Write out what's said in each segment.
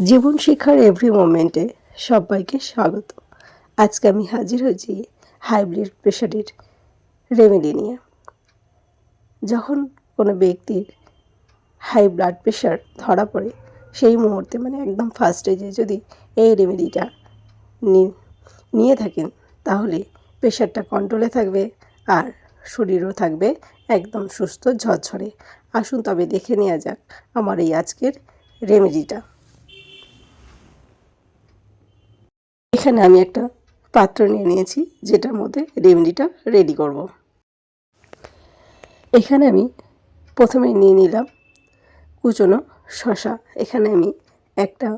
জীবন শিক্ষার এভরি মোমেন্টে সবাইকে স্বাগত। আজকে আমি হাজির হয়েছি হাই ব্লাড প্রেশারের রেমেডি নিয়ে। যখন কোনো ব্যক্তির হাই ব্লাড প্রেশার ধরা পড়ে সেই মুহূর্তে একদম ফার্স্ট স্টেজে যদি এই রেমেডিটা নিয়ে থাকেন তাহলে প্রেশারটা কন্ট্রোলে থাকবে আর শরীরও থাকবে একদম সুস্থ ঝরঝরে। আসুন তবে দেখে নেওয়া যাক আমার এই আজকের রেমেডিটা। এখানে আমি একটা পাত্র নিয়ে নিয়েছি যেটার মধ্যে রেমেডিটা রেডি করব। এখানে আমি প্রথমে নিয়ে নিলাম কুচনো শসা। এখানে আমি একটা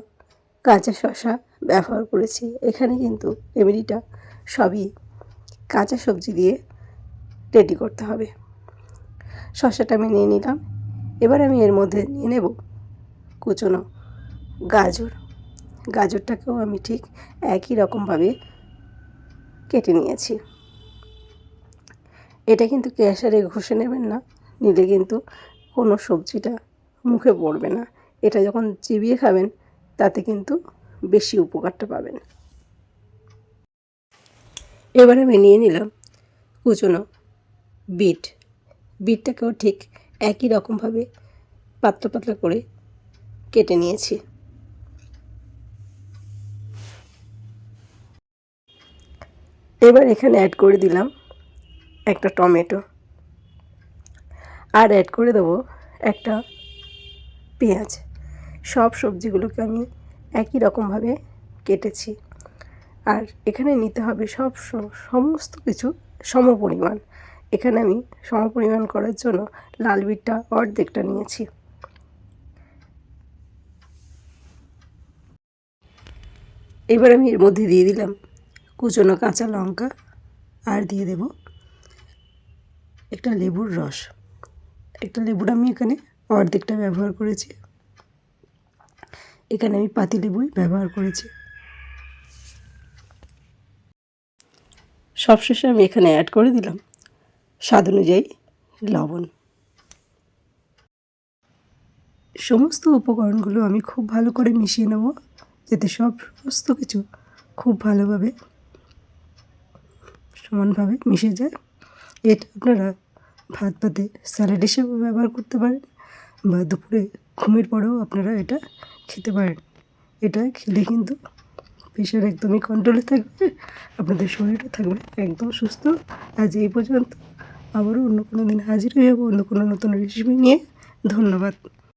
কাঁচা শসা ব্যবহার করেছি। এখানে কিন্তু রেমেডিটা সবই কাঁচা সবজি দিয়ে রেডি করতে হবে। শসাটা আমি নিয়ে নিলাম। এবার আমি এর মধ্যে নিয়ে নেব কুচনো গাজর। গাজরটাকেও আমি ঠিক একই রকমভাবে কেটে নিয়েছি। এটা কিন্তু ক্যাশারে ঘষে নেবেন না, নিলে কিন্তু কোনো সবজিটা মুখে পড়বে না। এটা যখন চিবিয়ে খাবেন তাতে কিন্তু বেশি উপকারটা পাবেন। এবার আমি নিয়ে নিলাম কুচনো বিট। বিটটাকেও ঠিক একই রকমভাবে পাতলা পাতলা করে কেটে নিয়েছি। এবার এখানে অ্যাড করে দিলাম একটা টমেটো, আর অ্যাড করে দেবো একটা পেঁয়াজ। সব সবজিগুলোকে আমি একই রকমভাবে কেটেছি। আর এখানে নিতে হবে সমস্ত কিছু সমপরিমাণ। এখানে আমি সমপরিমাণ করার জন্য লাল বিটটা অর্ধেকটা নিয়েছি। এবার আমি এর মধ্যে দিয়ে দিলাম কুচনো কাঁচা লঙ্কা, আর দিয়ে দেব একটা লেবুর রস। একটা লেবুর আমি এখানে অর্ধেকটা ব্যবহার করেছি। এখানে আমি পাতিলেবুই ব্যবহার করেছি। সবশেষে আমি এখানে অ্যাড করে দিলাম স্বাদ অনুযায়ী লবণ। সমস্ত উপকরণগুলো আমি খুব ভালো করে মিশিয়ে নেব যাতে সমস্ত কিছু খুব ভালোভাবে সমানভাবে মিশে যায়। এটা আপনারা ভাত পাতে স্যালাড হিসেবেও ব্যবহার করতে পারেন, বা দুপুরে ঘুমের পরেও আপনারা এটা খেতে পারেন। এটা খেলে কিন্তু প্রেশার একদমই কন্ট্রোলে থাকবে, আপনাদের শরীরও থাকবে একদম সুস্থ। আজ এই পর্যন্ত, আবারও অন্য কোনো দিন হাজির হয়ে যাবো অন্য কোনো নতুন রেসিপি নিয়ে। ধন্যবাদ।